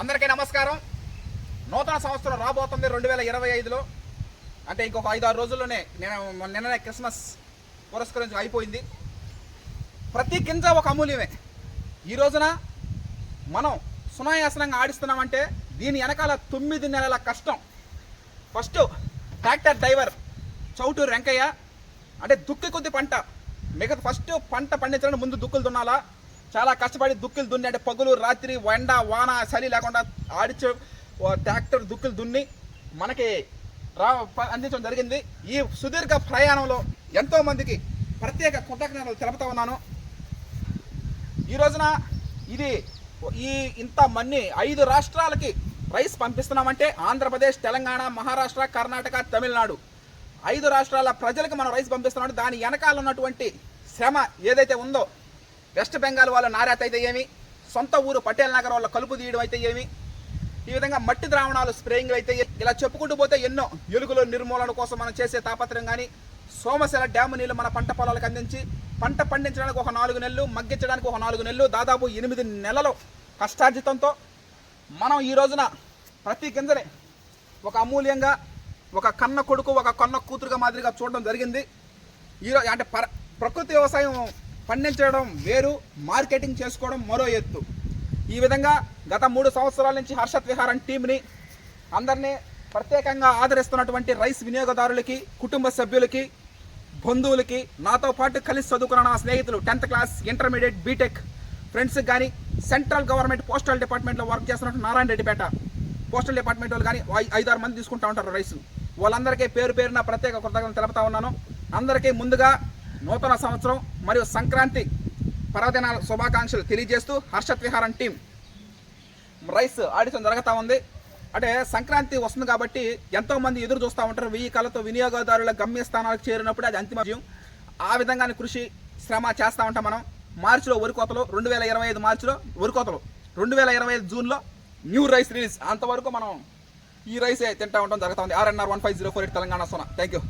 అందరికీ నమస్కారం. నూతన సంవత్సరం రాబోతుంది 2025లో. అంటే ఇంకొక 5-6 రోజుల్లోనే నిన్ననే క్రిస్మస్ పురస్కరించి అయిపోయింది. ప్రతి గింజ ఒక అమూల్యమే. ఈ రోజున మనం సునాయాసనంగా ఆడిస్తున్నామంటే దీని వెనకాల 9 నెలల కష్టం. First tractor driver Chouturu Venkaiah అంటే దుక్కి కొద్ది పంట మిగతా ఫస్ట్ పంట పండించడానికి ముందు దుక్కులు దున్నాలా. చాలా కష్టపడి దుక్కులు దున్ని అంటే పగులు రాత్రి ఎండ వాన చలి లేకుండా ఆడిచే ట్రాక్టర్ దుక్కులు దున్ని మనకి అందించడం జరిగింది. ఈ సుదీర్ఘ ప్రయాణంలో ఎంతోమందికి ప్రత్యేక కృతజ్ఞతలు తెలుపుతా ఉన్నాను. ఈ రోజున ఇంతమంది 5 రాష్ట్రాలకి రైస్ పంపిస్తున్నామంటే ఆంధ్రప్రదేశ్, తెలంగాణ, మహారాష్ట్ర, కర్ణాటక, తమిళనాడు 5 రాష్ట్రాల ప్రజలకు మనం రైస్ పంపిస్తున్నామంటే దాని వెనకాల ఉన్నటువంటి శ్రమ ఏదైతే ఉందో, వెస్ట్ బెంగాల్ వాళ్ళ నారాత అయితే ఏమి, సొంత ఊరు పటేల్ నగర్ వాళ్ళ కలుపు తీయడం అయితే ఏమి, ఈ విధంగా మట్టి ద్రావణాలు స్ప్రేయింగ్ అయితే ఇలా చెప్పుకుంటూ పోతే ఎన్నో ఎలుగుల నిర్మూలన కోసం మనం చేసే తాపత్రయం కానీ, సోమశిల డ్యాము నీళ్లు మన పంట పొలాలకు అందించి పంట పండించడానికి ఒక 4 నెలలు, మగ్గించడానికి ఒక 4 నెలలు, దాదాపు 8 నెలలు కష్టార్జితంతో మనం ఈ రోజున ప్రతి గింజని ఒక అమూల్యంగా ఒక కన్న కొడుకు, ఒక కన్న కూతురుగా మాదిరిగా చూడడం జరిగింది. ఈరోజు అంటే ప్రకృతి వ్యవసాయం పండించడం వేరు, మార్కెటింగ్ చేసుకోవడం మరో ఎత్తు. ఈ విధంగా గత 3 సంవత్సరాల నుంచి హర్షత్ విహారం టీంని అందరినీ ప్రత్యేకంగా ఆదరిస్తున్నటువంటి రైస్ వినియోగదారులకి, కుటుంబ సభ్యులకి, బంధువులకి, నాతో పాటు కలిసి చదువుకున్న నా స్నేహితులు 10th క్లాస్, ఇంటర్మీడియట్, బీటెక్ ఫ్రెండ్స్కి కానీ, సెంట్రల్ గవర్నమెంట్ పోస్టల్ డిపార్ట్మెంట్లో వర్క్ చేస్తున్నట్టు నారాయణ రెడ్డిపేట పోస్టల్ డిపార్ట్మెంట్ వాళ్ళు కానీ 5-6 మంది తీసుకుంటూ ఉంటారు రైసు. వాళ్ళందరికీ పేరు పేరున ప్రత్యేక కృతజ్ఞతలు తెలుపుతా ఉన్నాను. అందరికీ ముందుగా నూతన సంవత్సరం మరియు సంక్రాంతి పర్వదినాల శుభాకాంక్షలు తెలియజేస్తూ హర్షత్ విహారం టీం రైస్ ఆడిషన్ జరుగుతూ ఉంది. అంటే సంక్రాంతి వస్తుంది కాబట్టి ఎంతోమంది ఎదురు చూస్తూ ఉంటారు. 1000 కళ్ళతో వినియోగదారుల గమ్యస్థానాలకు చేరినప్పుడు అది అంతిమ విజయం. ఆ విధంగానే కృషి శ్రమ చేస్తూ ఉంటాం. మనం మార్చిలో వరి కోతలు, 2025 మార్చిలో వరి కోతలు, 2025 జూన్లో న్యూ రైస్ రిలీజ్. అంతవరకు మనం ఈ రైసే తింటూ ఉంటాం జరుగుతూ ఉంది. RNR 15048 Telangana Sona. Thank you.